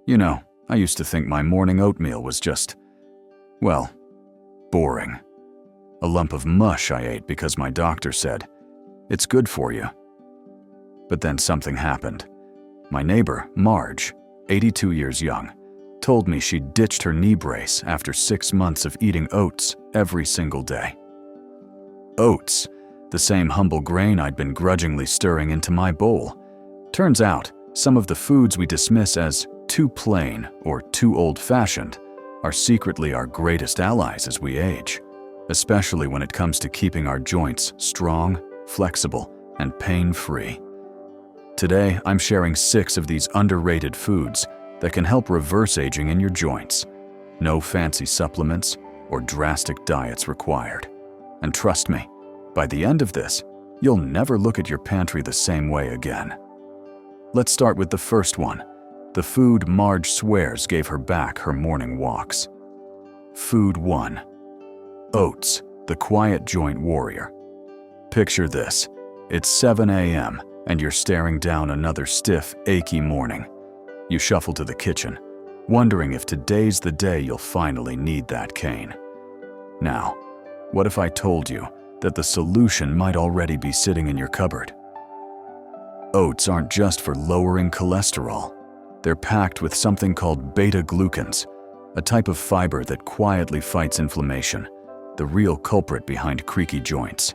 You know, I used to think my morning oatmeal was just, well, boring. A lump of mush I ate because my doctor said, "It's good for you." But then something happened. My neighbor, Marge, 82 years young, told me she ditched her knee brace after 6 months of eating oats every single day. Oats, the same humble grain I'd been grudgingly stirring into my bowl. Turns out, some of the foods we dismiss as too plain or too old-fashioned are secretly our greatest allies as we age, especially when it comes to keeping our joints strong, flexible, and pain-free. Today, I'm sharing 6 of these underrated foods that can help reverse aging in your joints. No fancy supplements or drastic diets required. And trust me, by the end of this, you'll never look at your pantry the same way again. Let's start with the first one, the food Marge swears gave her back her morning walks. Food 1. Oats, the quiet joint warrior. Picture this. It's 7 a.m. and you're staring down another stiff, achy morning. You shuffle to the kitchen, wondering if today's the day you'll finally need that cane. Now, what if I told you that the solution might already be sitting in your cupboard? Oats aren't just for lowering cholesterol. They're packed with something called beta-glucans, a type of fiber that quietly fights inflammation, the real culprit behind creaky joints.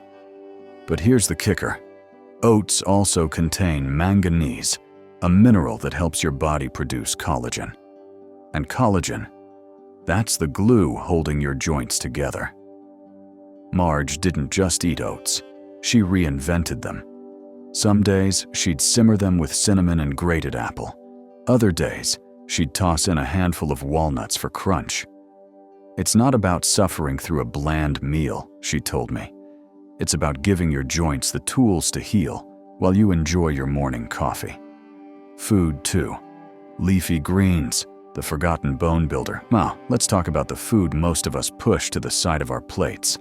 But here's the kicker. Oats also contain manganese, a mineral that helps your body produce collagen. And collagen, that's the glue holding your joints together. Marge didn't just eat oats, she reinvented them. Some days, she'd simmer them with cinnamon and grated apple. Other days, she'd toss in a handful of walnuts for crunch. It's not about suffering through a bland meal, she told me. It's about giving your joints the tools to heal while you enjoy your morning coffee. Food 2. Leafy greens, the forgotten bone builder. Now, let's talk about the food most of us push to the side of our plates.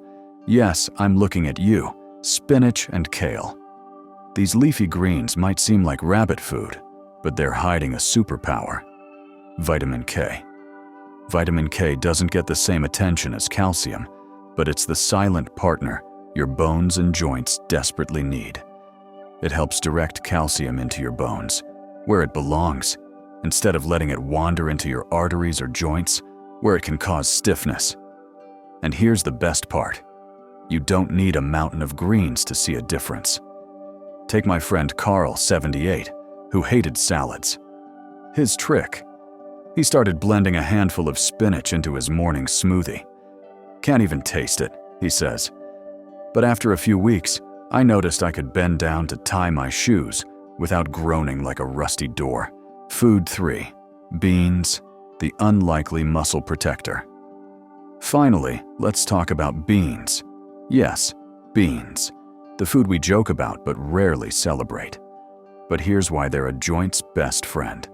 Yes, I'm looking at you, spinach and kale. These leafy greens might seem like rabbit food, but they're hiding a superpower: vitamin K. Vitamin K doesn't get the same attention as calcium, but it's the silent partner your bones and joints desperately need. It helps direct calcium into your bones, where it belongs, instead of letting it wander into your arteries or joints, where it can cause stiffness. And here's the best part. You don't need a mountain of greens to see a difference. Take my friend Carl, 78, who hated salads. His trick: he started blending a handful of spinach into his morning smoothie. Can't even taste it, he says. But after a few weeks, I noticed I could bend down to tie my shoes without groaning like a rusty door. Food 3. Beans, the unlikely muscle protector. Finally, let's talk about beans. Yes, beans. The food we joke about but rarely celebrate. But here's why they're a joint's best friend.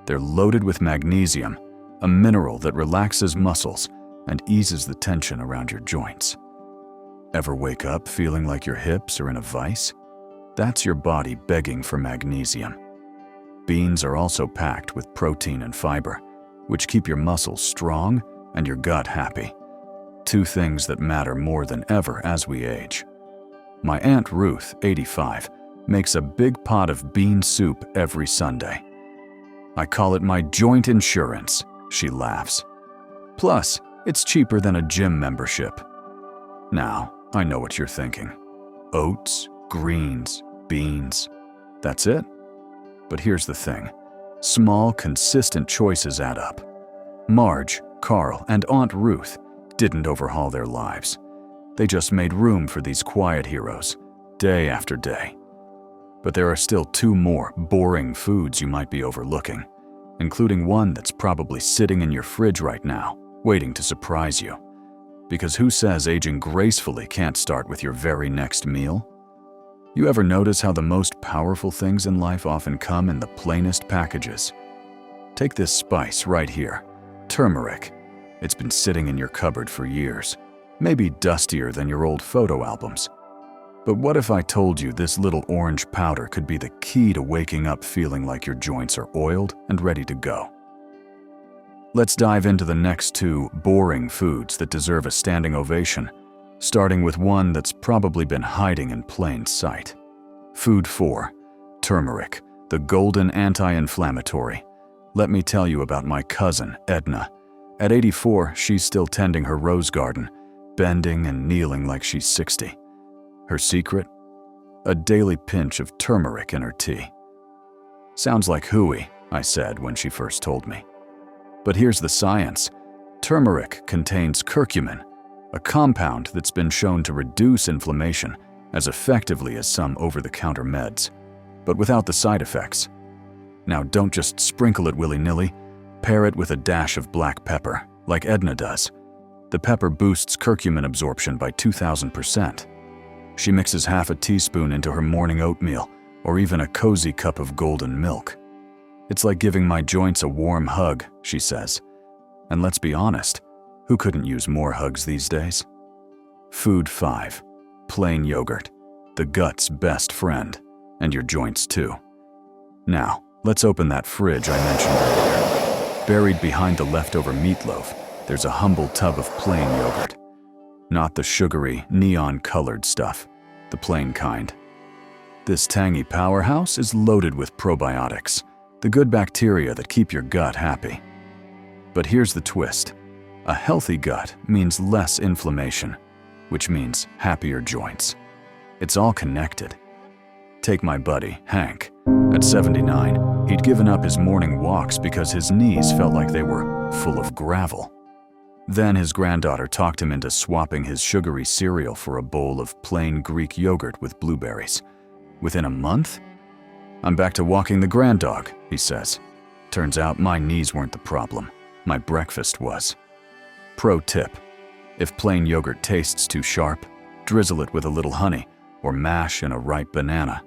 They're loaded with magnesium, a mineral that relaxes muscles and eases the tension around your joints. Ever wake up feeling like your hips are in a vice? That's your body begging for magnesium. Beans are also packed with protein and fiber, which keep your muscles strong and your gut happy. 2 things that matter more than ever as we age. My Aunt Ruth, 85, makes a big pot of bean soup every Sunday. I call it my joint insurance, she laughs. Plus, it's cheaper than a gym membership. Now, I know what you're thinking. Oats, greens, beans. That's it? But here's the thing. Small, consistent choices add up. Marge, Carl, and Aunt Ruth didn't overhaul their lives. They just made room for these quiet heroes, day after day. But there are still 2 more boring foods you might be overlooking, including one that's probably sitting in your fridge right now, waiting to surprise you. Because who says aging gracefully can't start with your very next meal? You ever notice how the most powerful things in life often come in the plainest packages? Take this spice right here, turmeric. It's been sitting in your cupboard for years, maybe dustier than your old photo albums. But what if I told you this little orange powder could be the key to waking up feeling like your joints are oiled and ready to go? Let's dive into the next two boring foods that deserve a standing ovation, starting with one that's probably been hiding in plain sight. Food 4. Turmeric, the golden anti-inflammatory. Let me tell you about my cousin, Edna. At 84, she's still tending her rose garden, bending and kneeling like she's 60. Her secret? A daily pinch of turmeric in her tea. Sounds like hooey, I said when she first told me. But here's the science. Turmeric contains curcumin, a compound that's been shown to reduce inflammation as effectively as some over-the-counter meds, but without the side effects. Now don't just sprinkle it willy-nilly, pair it with a dash of black pepper, like Edna does. The pepper boosts curcumin absorption by 2,000%. She mixes half a teaspoon into her morning oatmeal, or even a cozy cup of golden milk. It's like giving my joints a warm hug, she says. And let's be honest, who couldn't use more hugs these days? Food 5. Plain yogurt, the gut's best friend, and your joints too. Now, let's open that fridge I mentioned earlier. Buried behind the leftover meatloaf, there's a humble tub of plain yogurt. Not the sugary, neon-colored stuff, the plain kind. This tangy powerhouse is loaded with probiotics, the good bacteria that keep your gut happy. But here's the twist. A healthy gut means less inflammation, which means happier joints. It's all connected. Take my buddy, Hank. At 79, he'd given up his morning walks because his knees felt like they were full of gravel. Then his granddaughter talked him into swapping his sugary cereal for a bowl of plain Greek yogurt with blueberries. Within a month, I'm back to walking the grand dog, he says. Turns out my knees weren't the problem. My breakfast was. Pro tip: if plain yogurt tastes too sharp, drizzle it with a little honey or mash in a ripe banana.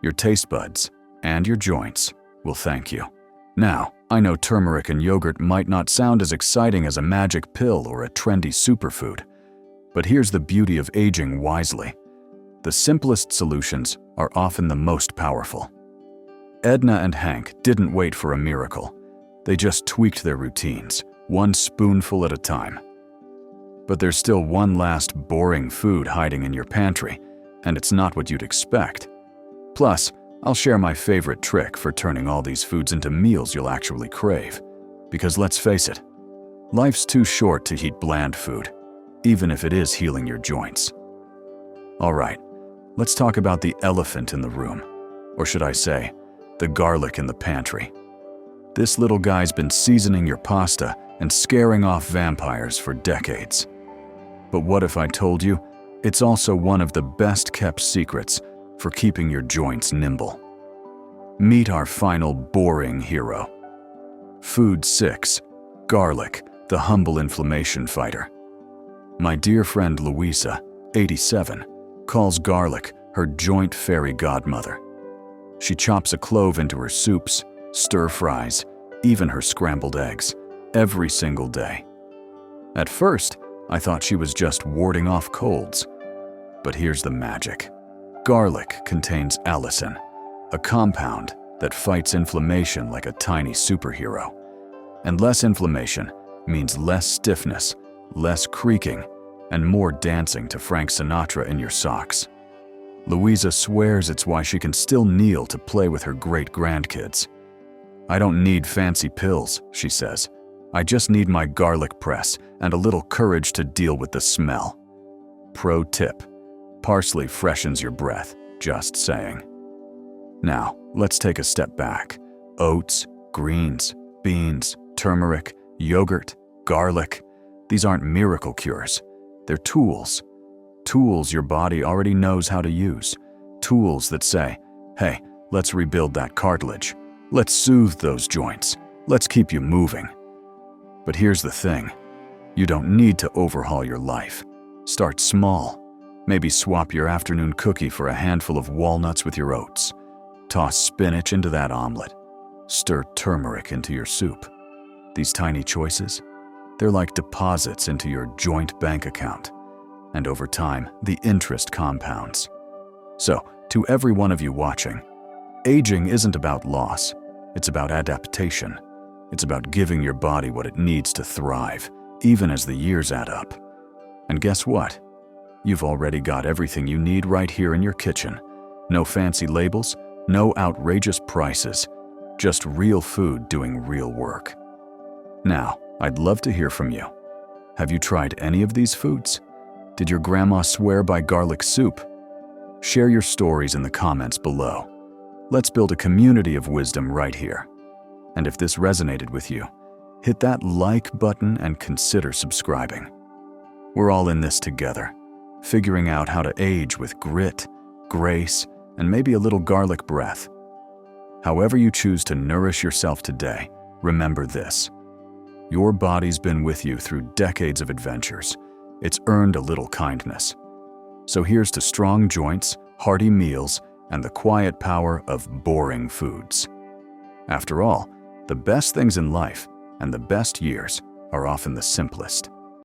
Your taste buds and your joints will thank you. Now, I know turmeric and yogurt might not sound as exciting as a magic pill or a trendy superfood, but here's the beauty of aging wisely. The simplest solutions are often the most powerful. Edna and Hank didn't wait for a miracle. They just tweaked their routines, one spoonful at a time. But there's still one last boring food hiding in your pantry, and it's not what you'd expect. Plus, I'll share my favorite trick for turning all these foods into meals you'll actually crave. Because let's face it, life's too short to eat bland food, even if it is healing your joints. All right, let's talk about the elephant in the room, or should I say, the garlic in the pantry. This little guy's been seasoning your pasta and scaring off vampires for decades. But what if I told you it's also one of the best-kept secrets for keeping your joints nimble? Meet our final boring hero. Food 6. Garlic, the humble inflammation fighter. My dear friend Louisa, 87, calls garlic her joint fairy godmother. She chops a clove into her soups, stir-fries, even her scrambled eggs, every single day. At first, I thought she was just warding off colds. But here's the magic. Garlic contains allicin, a compound that fights inflammation like a tiny superhero. And less inflammation means less stiffness, less creaking, and more dancing to Frank Sinatra in your socks. Louisa swears it's why she can still kneel to play with her great-grandkids. I don't need fancy pills, she says. I just need my garlic press and a little courage to deal with the smell. Pro tip: parsley freshens your breath, just saying. Now, let's take a step back. Oats, greens, beans, turmeric, yogurt, garlic. These aren't miracle cures. They're tools. Tools your body already knows how to use. Tools that say, hey, let's rebuild that cartilage. Let's soothe those joints. Let's keep you moving. But here's the thing. You don't need to overhaul your life. Start small. Maybe swap your afternoon cookie for a handful of walnuts with your oats. Toss spinach into that omelet. Stir turmeric into your soup. These tiny choices, they're like deposits into your joint bank account. And over time, the interest compounds. So, to every one of you watching, aging isn't about loss. It's about adaptation. It's about giving your body what it needs to thrive, even as the years add up. And guess what? You've already got everything you need right here in your kitchen. No fancy labels, no outrageous prices, just real food doing real work. Now, I'd love to hear from you. Have you tried any of these foods? Did your grandma swear by garlic soup? Share your stories in the comments below. Let's build a community of wisdom right here. And if this resonated with you, hit that like button and consider subscribing. We're all in this together, figuring out how to age with grit, grace, and maybe a little garlic breath. However you choose to nourish yourself today, remember this. Your body's been with you through decades of adventures. It's earned a little kindness. So here's to strong joints, hearty meals, and the quiet power of boring foods. After all, the best things in life and the best years are often the simplest.